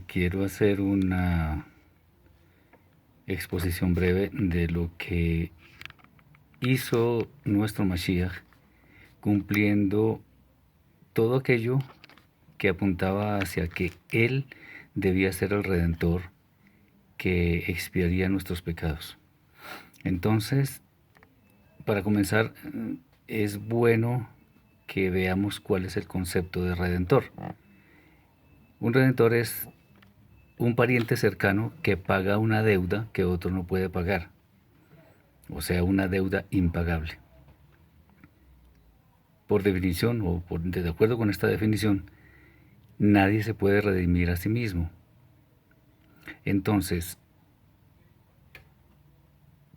quiero hacer una exposición breve de lo que hizo nuestro Mashiach, cumpliendo todo aquello que apuntaba hacia que Él debía ser el Redentor que expiaría nuestros pecados. Entonces, para comenzar, es bueno que veamos cuál es el concepto de Redentor. Un Redentor es un pariente cercano que paga una deuda que otro no puede pagar, o sea, una deuda impagable. Por definición, de acuerdo con esta definición, nadie se puede redimir a sí mismo. Entonces,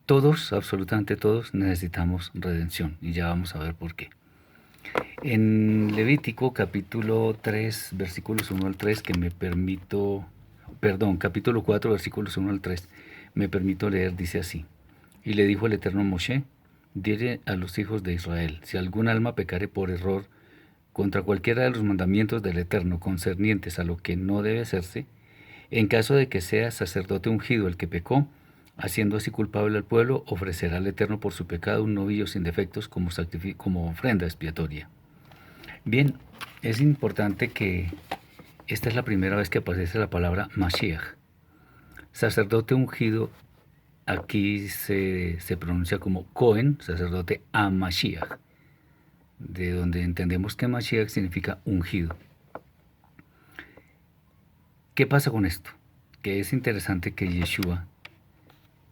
todos, absolutamente todos, necesitamos redención, y ya vamos a ver por qué. En Levítico capítulo 3, versículos 1 al 3, capítulo 4, versículos 1 al 3, me permito leer, dice así: Y le dijo el Eterno a Moshe: Dile a los hijos de Israel, si algún alma pecare por error contra cualquiera de los mandamientos del Eterno concernientes a lo que no debe hacerse, en caso de que sea sacerdote ungido el que pecó, haciendo así culpable al pueblo, ofrecerá al Eterno por su pecado un novillo sin defectos como ofrenda expiatoria. Bien, es importante que esta es la primera vez que aparece la palabra Mashiach. Sacerdote ungido, aquí se pronuncia como Cohen, sacerdote a Mashiach, de donde entendemos que Mashiach significa ungido. ¿Qué pasa con esto? Que es interesante que Yeshua,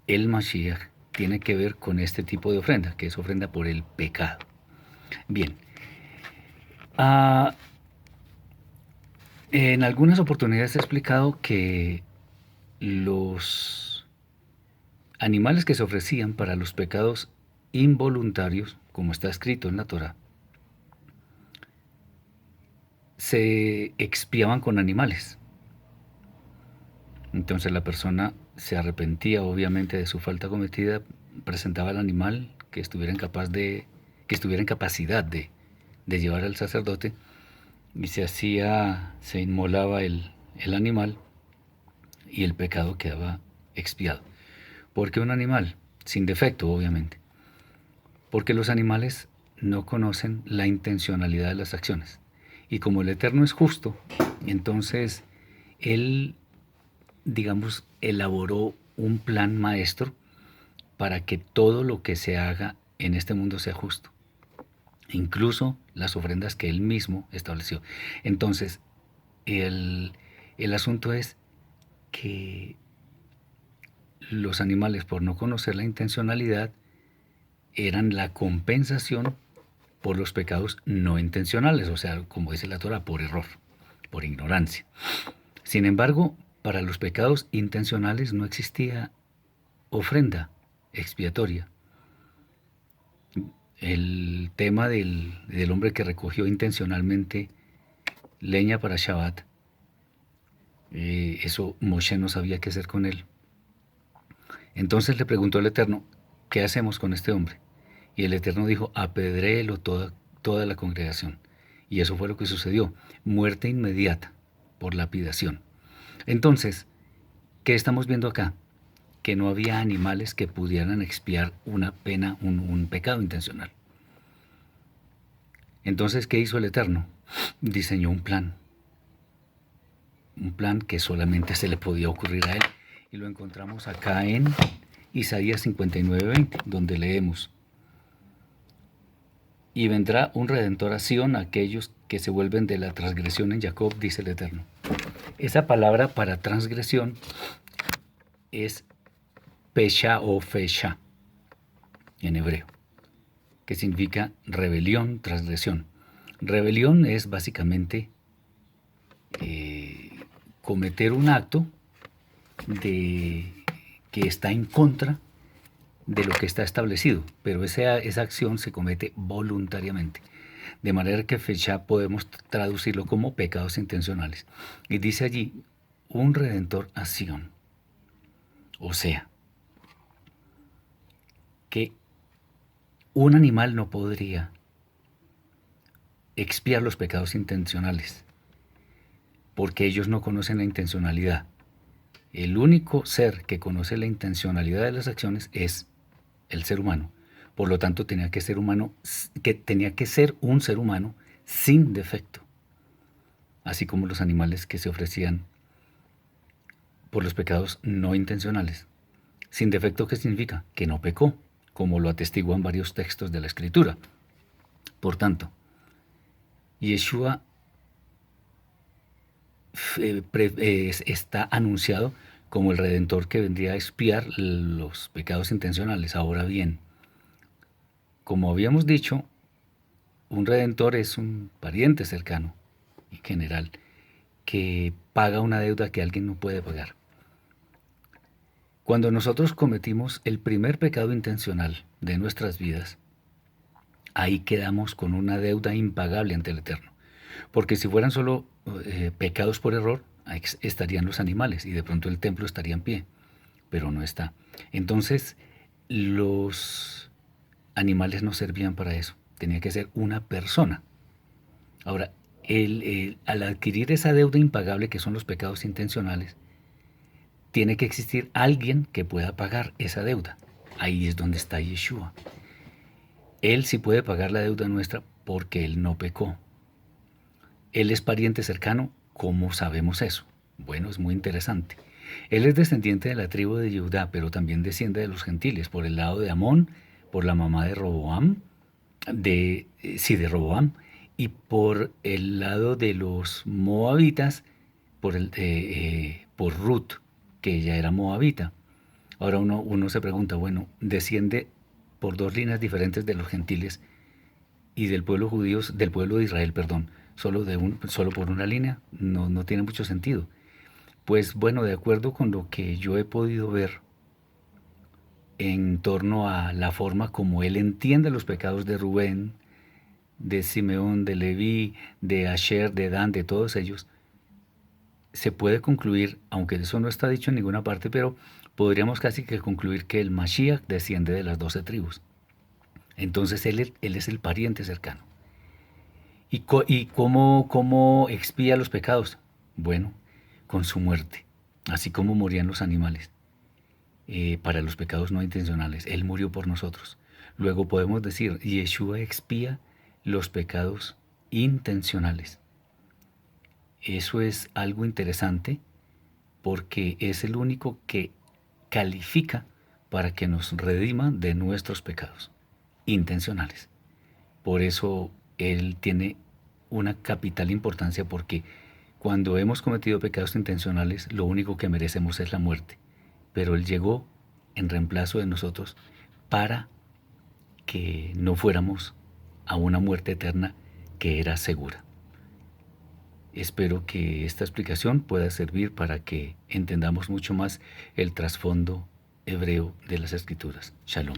el Mashiach, tiene que ver con este tipo de ofrenda, que es ofrenda por el pecado. Bien, en algunas oportunidades he explicado que los animales que se ofrecían para los pecados involuntarios, como está escrito en la Torá, se expiaban con animales. Entonces la persona se arrepentía obviamente de su falta cometida, presentaba al animal que estuviera en capacidad de llevar al sacerdote, y se inmolaba el animal y el pecado quedaba expiado. ¿Por qué un animal? Sin defecto, obviamente. Porque los animales no conocen la intencionalidad de las acciones. Y como el Eterno es justo, entonces Él, digamos, elaboró un plan maestro para que todo lo que se haga en este mundo sea justo, incluso las ofrendas que Él mismo estableció. Entonces, el asunto es que los animales, por no conocer la intencionalidad, eran la compensación por los pecados no intencionales, o sea, como dice la Torah, por error, por ignorancia. Sin embargo, para los pecados intencionales no existía ofrenda expiatoria. El tema del hombre que recogió intencionalmente leña para Shabbat, eso Moshe no sabía qué hacer con él. Entonces le preguntó al Eterno: ¿qué hacemos con este hombre? Y el Eterno dijo: apedréelo toda la congregación. Y eso fue lo que sucedió: muerte inmediata por lapidación. Entonces, ¿qué estamos viendo acá? Que no había animales que pudieran expiar una pena, un pecado intencional. Entonces, ¿qué hizo el Eterno? Diseñó un plan que solamente se le podía ocurrir a él. Y lo encontramos acá en Isaías 59:20, donde leemos: y vendrá un redentor a Sion, a aquellos que se vuelven de la transgresión en Jacob, dice el Eterno. Esa palabra para transgresión es pesha o fesha en hebreo, que significa rebelión, transgresión. Rebelión es básicamente cometer un acto que está en contra de lo que está establecido, pero esa acción se comete voluntariamente. De manera que fecha podemos traducirlo como pecados intencionales. Y dice allí: un redentor a Sion. O sea, que un animal no podría expiar los pecados intencionales, porque ellos no conocen la intencionalidad. El único ser que conoce la intencionalidad de las acciones es el ser humano. Por lo tanto, tenía que ser un ser humano sin defecto, así como los animales que se ofrecían por los pecados no intencionales. Sin defecto, ¿qué significa? Que no pecó, como lo atestiguan varios textos de la Escritura. Por tanto, Yeshua está anunciado como el Redentor que vendría a expiar los pecados intencionales. Ahora bien, como habíamos dicho, un Redentor es un pariente cercano, en general, que paga una deuda que alguien no puede pagar. Cuando nosotros cometimos el primer pecado intencional de nuestras vidas, ahí quedamos con una deuda impagable ante el Eterno. Porque si fueran solo pecados por error, ahí estarían los animales y de pronto el templo estaría en pie, pero no está. Entonces, los animales no servían para eso, tenía que ser una persona. Ahora, al adquirir esa deuda impagable que son los pecados intencionales, tiene que existir alguien que pueda pagar esa deuda. Ahí es donde está Yeshua. Él sí puede pagar la deuda nuestra porque Él no pecó. Él es pariente cercano. ¿Cómo sabemos eso? Bueno, es muy interesante. Él es descendiente de la tribu de Judá, pero también desciende de los gentiles, por el lado de Amón, por la mamá de Roboam, de Roboam, y por el lado de los moabitas, por Ruth, que ella era moabita. Ahora uno se pregunta, bueno, desciende por dos líneas diferentes de los gentiles y del pueblo judío, del pueblo de Israel, perdón, solo por una línea, no tiene mucho sentido. Pues bueno, de acuerdo con lo que yo he podido ver en torno a la forma como él entiende los pecados de Rubén, de Simeón, de Leví, de Asher, de Dan, de todos ellos, se puede concluir, aunque eso no está dicho en ninguna parte, pero podríamos casi que concluir que el Mashiach desciende de las 12 tribus. Entonces él es el pariente cercano. ¿Y cómo expía los pecados? Bueno, con su muerte, así como morían los animales para los pecados no intencionales. Él murió por nosotros. Luego podemos decir, Yeshua expía los pecados intencionales. Eso es algo interesante porque es el único que califica para que nos redima de nuestros pecados intencionales. Por eso Él tiene una capital importancia porque cuando hemos cometido pecados intencionales, lo único que merecemos es la muerte. Pero Él llegó en reemplazo de nosotros para que no fuéramos a una muerte eterna que era segura. Espero que esta explicación pueda servir para que entendamos mucho más el trasfondo hebreo de las Escrituras. Shalom.